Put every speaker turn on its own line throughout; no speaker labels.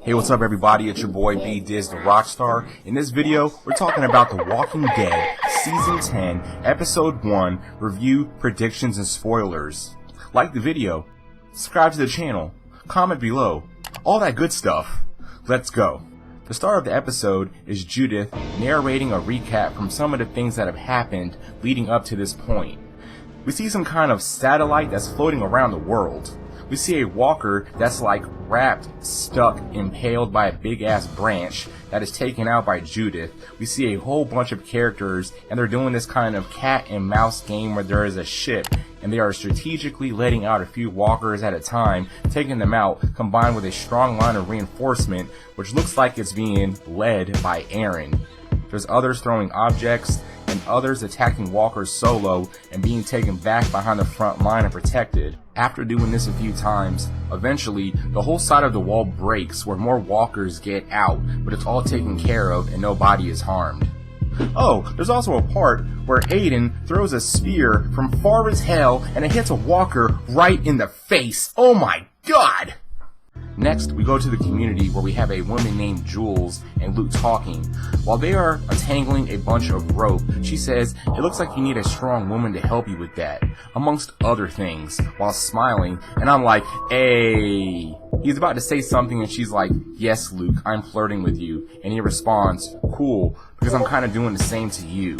Hey, what's up everybody? It's your boy B Diz the Rockstar. In this video, we're talking about The Walking Dead Season 10, Episode 1, review, predictions, and spoilers. Like the video, subscribe to the channel, comment below, all that good stuff. Let's go. The start of the episode is Judith narrating a recap from some of the things that have happened leading up to this point. We see some kind of satellite that's floating around the world. We see a walker that's like wrapped, stuck, impaled by a big ass branch that is taken out by Judith. We see a whole bunch of characters and they're doing this kind of cat and mouse game where there is a ship and they are strategically letting out a few walkers at a time, taking them out, combined with a strong line of reinforcement which looks like it's being led by Aaron. There's others throwing objects and others attacking walkers solo and being taken back behind the front line and protected. After doing this a few times, eventually the whole side of the wall breaks where more walkers get out, but it's all taken care of and nobody is harmed. Oh, there's also a part where Aiden throws a spear from far as hell and it hits a walker right in the face. Oh my god! Next, we go to the community where we have a woman named Jules and Luke talking. While they are untangling a bunch of rope, she says, "It looks like you need a strong woman to help you with that," amongst other things, while smiling, and I'm like, hey. He's about to say something and she's like, "Yes, Luke, I'm flirting with you," and he responds, "Cool, because I'm kind of doing the same to you."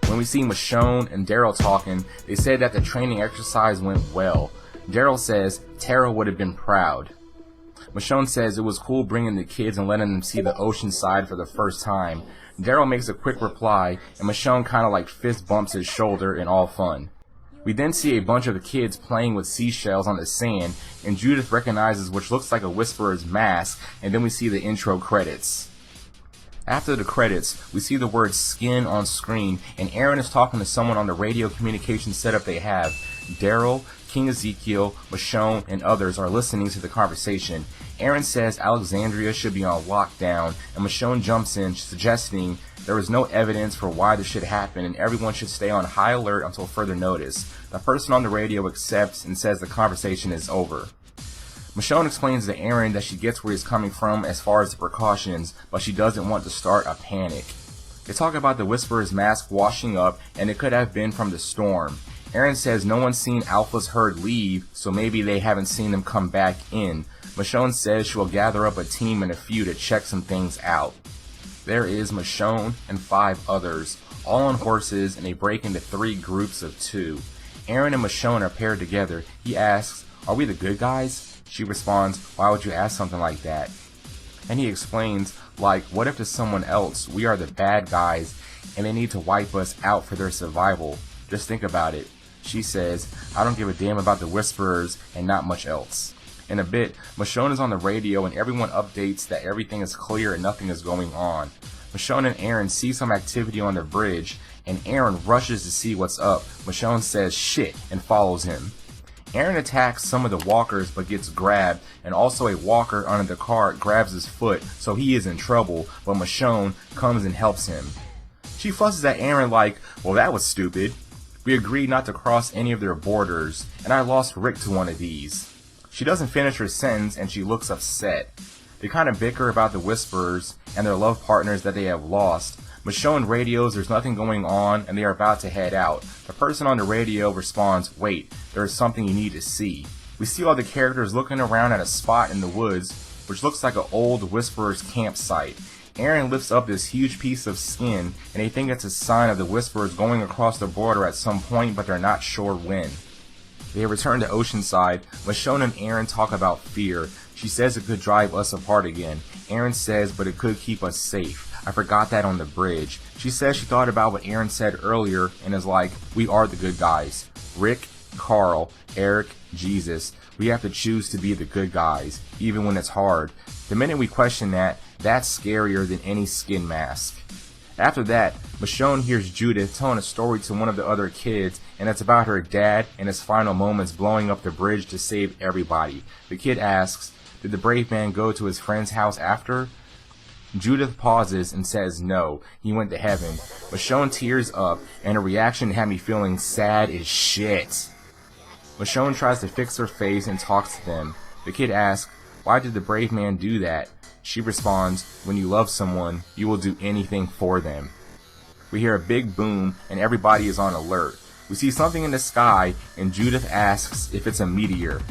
When we see Michonne and Daryl talking, they said that the training exercise went well. Daryl says Tara would have been proud. Michonne says it was cool bringing the kids and letting them see the ocean side for the first time. Daryl makes a quick reply, and Michonne kinda like fist bumps his shoulder in all fun. We then see a bunch of the kids playing with seashells on the sand, and Judith recognizes which looks like a Whisperer's mask, and then we see the intro credits. After the credits, we see the word skin on screen, and Aaron is talking to someone on the radio communication setup they have. Daryl, King Ezekiel, Michonne, and others are listening to the conversation. Aaron says Alexandria should be on lockdown, and Michonne jumps in, suggesting there is no evidence for why this should happen and everyone should stay on high alert until further notice. The person on the radio accepts and says the conversation is over. Michonne explains to Aaron that she gets where he's coming from as far as the precautions, but she doesn't want to start a panic. They talk about the Whisperer's mask washing up and it could have been from the storm. Aaron says no one's seen Alpha's herd leave, so maybe they haven't seen them come back in. Michonne says she will gather up a team and a few to check some things out. There is Michonne and 5 others, all on horses, and they break into 3 groups of 2. Aaron and Michonne are paired together. He asks, "Are we the good guys?" She responds, "Why would you ask something like that?" And he explains, like, what if to someone else we are the bad guys and they need to wipe us out for their survival? Just think about it. She says, "I don't give a damn about the Whisperers and not much else." In a bit, Michonne is on the radio and everyone updates that everything is clear and nothing is going on. Michonne and Aaron see some activity on the bridge and Aaron rushes to see what's up. Michonne says shit and follows him. Aaron attacks some of the walkers but gets grabbed, and also a walker under the cart grabs his foot, so he is in trouble, but Michonne comes and helps him. She fusses at Aaron like, "Well, that was stupid. We agreed not to cross any of their borders, and I lost Rick to one of these." She doesn't finish her sentence and she looks upset. They kind of bicker about the Whisperers and their love partners that they have lost. Michonne radios there's nothing going on and they are about to head out. The person on the radio responds, "Wait, there is something you need to see." We see all the characters looking around at a spot in the woods, which looks like an old Whisperer's campsite. Aaron lifts up this huge piece of skin and they think it's a sign of the Whisperers going across the border at some point, but they're not sure when. They return to Oceanside. Michonne and Aaron talk about fear. She says it could drive us apart again. Aaron says, but it could keep us safe. I forgot that on the bridge. She says she thought about what Aaron said earlier and is like, we are the good guys. Rick, Carl, Eric, Jesus. We have to choose to be the good guys, even when it's hard. The minute we question that, that's scarier than any skin mask. After that, Michonne hears Judith telling a story to one of the other kids, and it's about her dad and his final moments blowing up the bridge to save everybody. The kid asks, "Did the brave man go to his friend's house after?" Judith pauses and says no, he went to heaven. Michonne tears up, and her reaction had me feeling sad as shit. Michonne tries to fix her face and talks to them. The kid asks, "Why did the brave man do that?" She responds, when you love someone, you will do anything for them. We hear a big boom and everybody is on alert. We see something in the sky and Judith asks if it's a meteor.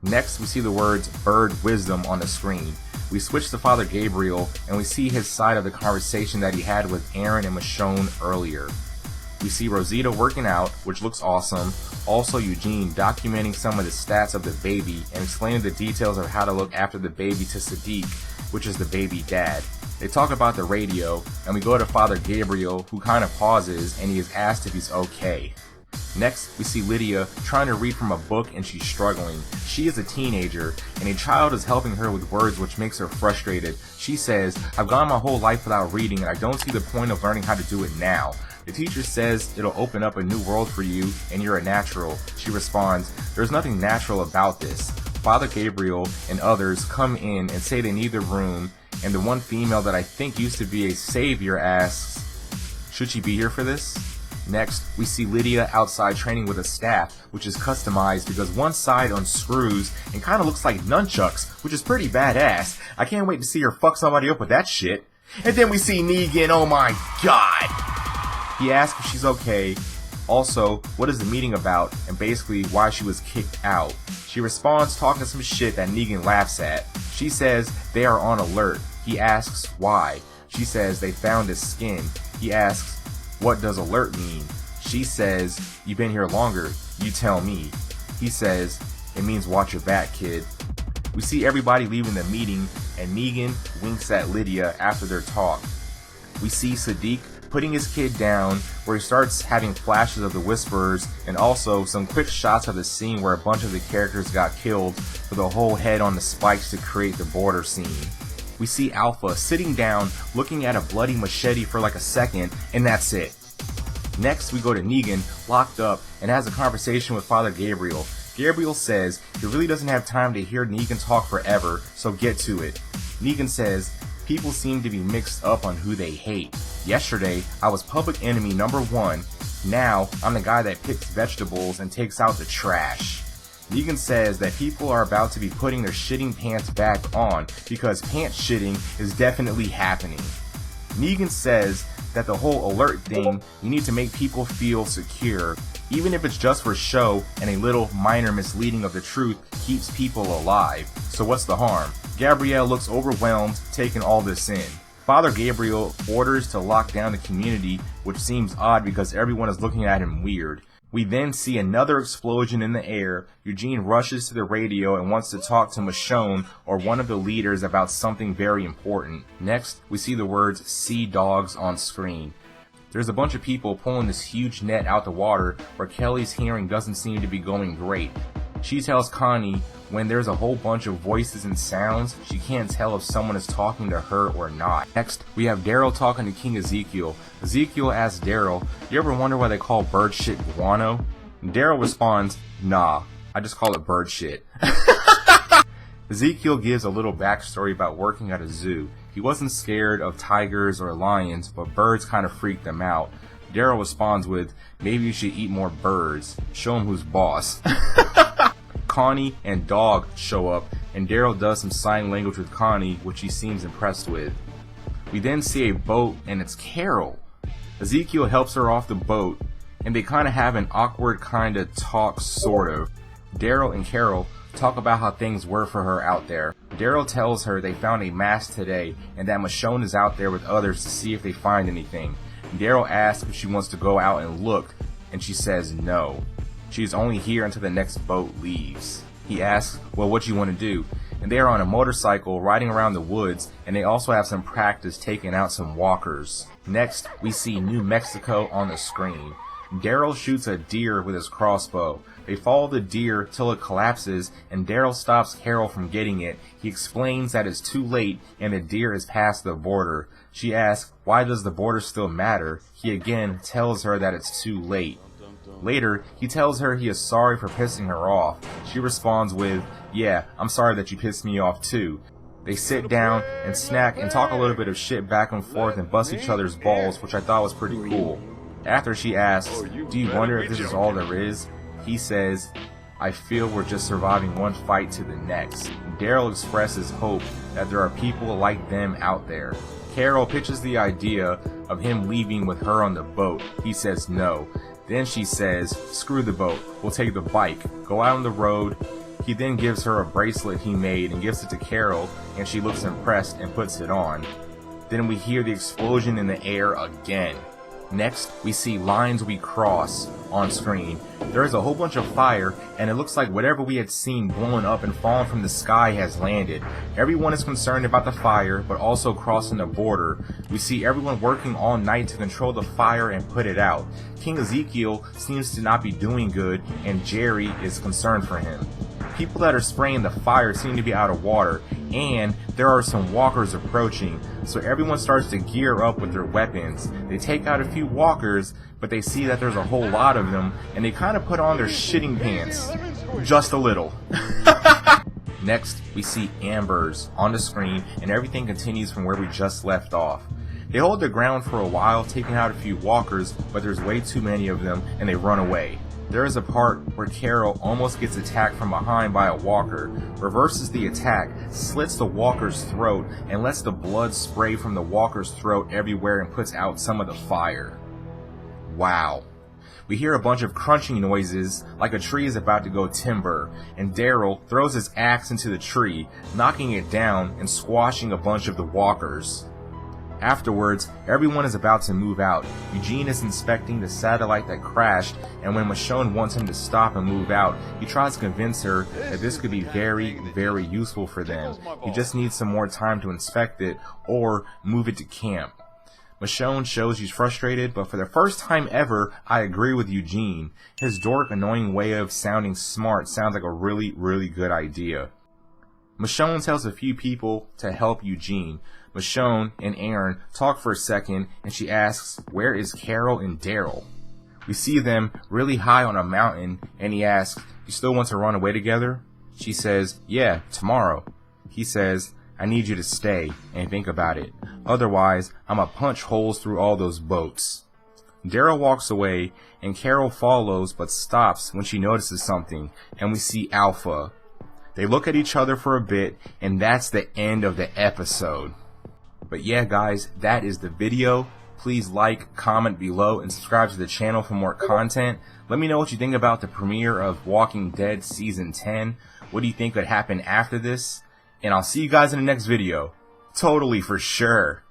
Next, we see the words bird wisdom on the screen. We switch to Father Gabriel and we see his side of the conversation that he had with Aaron and Michonne earlier. We see Rosita working out, which looks awesome. Also Eugene documenting some of the stats of the baby and explaining the details of how to look after the baby to Sadiq, which is the baby dad. They talk about the radio, and we go to Father Gabriel, who kind of pauses, and he is asked if he's okay. Next, we see Lydia trying to read from a book and she's struggling. She is a teenager, and a child is helping her with words which makes her frustrated. She says, I've gone my whole life without reading and I don't see the point of learning how to do it now. The teacher says it'll open up a new world for you and you're a natural. She responds, there's nothing natural about this. Father Gabriel and others come in and say they need the room, and the one female that I think used to be a savior asks, should she be here for this? Next, we see Lydia outside training with a staff, which is customized because one side unscrews and kind of looks like nunchucks, which is pretty badass. I can't wait to see her fuck somebody up with that shit. And then we see Negan, oh my god! He asks if she's okay, also, what is the meeting about, and basically why she was kicked out. She responds talking some shit that Negan laughs at. She says they are on alert. He asks why. She says they found his skin. He asks, what does alert mean? She says, you've been here longer, you tell me. He says, it means watch your back, kid. We see everybody leaving the meeting, and Negan winks at Lydia after their talk. We see Sadiq putting his kid down, where he starts having flashes of the Whisperers, and also some quick shots of the scene where a bunch of the characters got killed, with a whole head on the spikes to create the border scene. We see Alpha sitting down, looking at a bloody machete for like a second, and that's it. Next, we go to Negan, locked up, and has a conversation with Father Gabriel. Gabriel says he really doesn't have time to hear Negan talk forever, so get to it. Negan says, people seem to be mixed up on who they hate. Yesterday, I was public enemy number 1. Now, I'm the guy that picks vegetables and takes out the trash. Negan says that people are about to be putting their shitting pants back on because pants shitting is definitely happening. Negan says that the whole alert thing, you need to make people feel secure, even if it's just for show and a little minor misleading of the truth keeps people alive. So what's the harm? Gabrielle looks overwhelmed, taking all this in. Father Gabriel orders to lock down the community, which seems odd because everyone is looking at him weird. We then see another explosion in the air. Eugene rushes to the radio and wants to talk to Michonne or one of the leaders about something very important. Next, we see the words sea dogs on screen. There's a bunch of people pulling this huge net out the water where Kelly's hearing doesn't seem to be going great. She tells Connie when there's a whole bunch of voices and sounds, she can't tell if someone is talking to her or not. Next, we have Daryl talking to King Ezekiel. Ezekiel asks Daryl, you ever wonder why they call bird shit guano? Daryl responds, nah, I just call it bird shit. Ezekiel gives a little backstory about working at a zoo. He wasn't scared of tigers or lions, but birds kind of freaked him out. Daryl responds with, maybe you should eat more birds. Show him who's boss. Connie and Dog show up, and Daryl does some sign language with Connie, which he seems impressed with. We then see a boat, and it's Carol. Ezekiel helps her off the boat, and they kind of have an awkward kind of talk, sort of. Daryl and Carol talk about how things were for her out there. Daryl tells her they found a mask today, and that Michonne is out there with others to see if they find anything. Daryl asks if she wants to go out and look, and she says no. She's only here until the next boat leaves. He asks, well, what do you want to do? And they are on a motorcycle riding around the woods, and they also have some practice taking out some walkers. Next, we see New Mexico on the screen. Daryl shoots a deer with his crossbow. They follow the deer till it collapses, and Daryl stops Carol from getting it. He explains that it's too late and the deer is past the border. She asks, why does the border still matter? He again tells her that it's too late. Later, he tells her he is sorry for pissing her off. She responds with, yeah, I'm sorry that you pissed me off too. They sit down and snack and talk a little bit of shit back and forth and bust each other's balls, which I thought was pretty cool. After she asks, do you wonder if this is all there is? He says, I feel we're just surviving one fight to the next. Daryl expresses hope that there are people like them out there. Carol pitches the idea of him leaving with her on the boat. He says no. Then she says, screw the boat, we'll take the bike, go out on the road. He then gives her a bracelet he made and gives it to Carol, and she looks impressed and puts it on. Then we hear the explosion in the air again. Next, we see lines we cross on screen. There is a whole bunch of fire, and it looks like whatever we had seen blowing up and falling from the sky has landed. Everyone is concerned about the fire, but also crossing the border. We see everyone working all night to control the fire and put it out. King Ezekiel seems to not be doing good, and Jerry is concerned for him. People that are spraying the fire seem to be out of water, and there are some walkers approaching, so everyone starts to gear up with their weapons. They take out a few walkers, but they see that there's a whole lot of them, and they kind of put on their shitting pants. Just a little. Next, we see EMBERS on the screen, and everything continues from where we just left off. They hold their ground for a while, taking out a few walkers, but there's way too many of them, and they run away. There is a part where Carol almost gets attacked from behind by a walker, reverses the attack, slits the walker's throat, and lets the blood spray from the walker's throat everywhere and puts out some of the fire. Wow. We hear a bunch of crunching noises like a tree is about to go timber, and Daryl throws his axe into the tree, knocking it down and squashing a bunch of the walkers. Afterwards, everyone is about to move out. Eugene is inspecting the satellite that crashed, and when Michonne wants him to stop and move out, he tries to convince her that this could be very, very useful for them. He just needs some more time to inspect it or move it to camp. Michonne shows she's frustrated, but for the first time ever, I agree with Eugene. His dork, annoying way of sounding smart sounds like a really, really good idea. Michonne tells a few people to help Eugene. Michonne and Aaron talk for a second, and she asks, where is Carol and Daryl? We see them really high on a mountain, and he asks, you still want to run away together? She says, yeah, tomorrow. He says, I need you to stay and think about it. Otherwise, I'ma punch holes through all those boats. Daryl walks away, and Carol follows but stops when she notices something, and we see Alpha. They look at each other for a bit, and that's the end of the episode. But yeah, guys, that is the video. Please like, comment below, and subscribe to the channel for more content. Let me know what you think about the premiere of Walking Dead Season 10. What do you think could happen after this? And I'll see you guys in the next video. Totally, for sure.